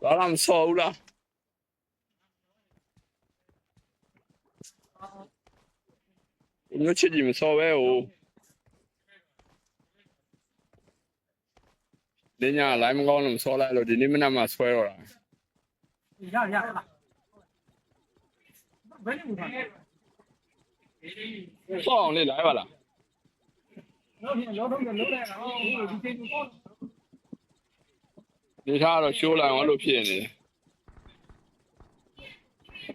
ဘာမှမစော်ဘူးလားညချစ်ကြီးမစော်ပဲဟိုဒီညလိုင်းမကောင်းလို့မစော်လိုက်လို့ဒီနေ့မနက်မှဆွဲတော့တာရဘယ်လိုလဲစော်အောင်လေးလိုက်ပါလားလောတော့လောလိုက်အောင်ဒီချိန်ကိုနေထားတော့ရှိုးလိုက်အောင်လို့ဖြစ်နေတယ်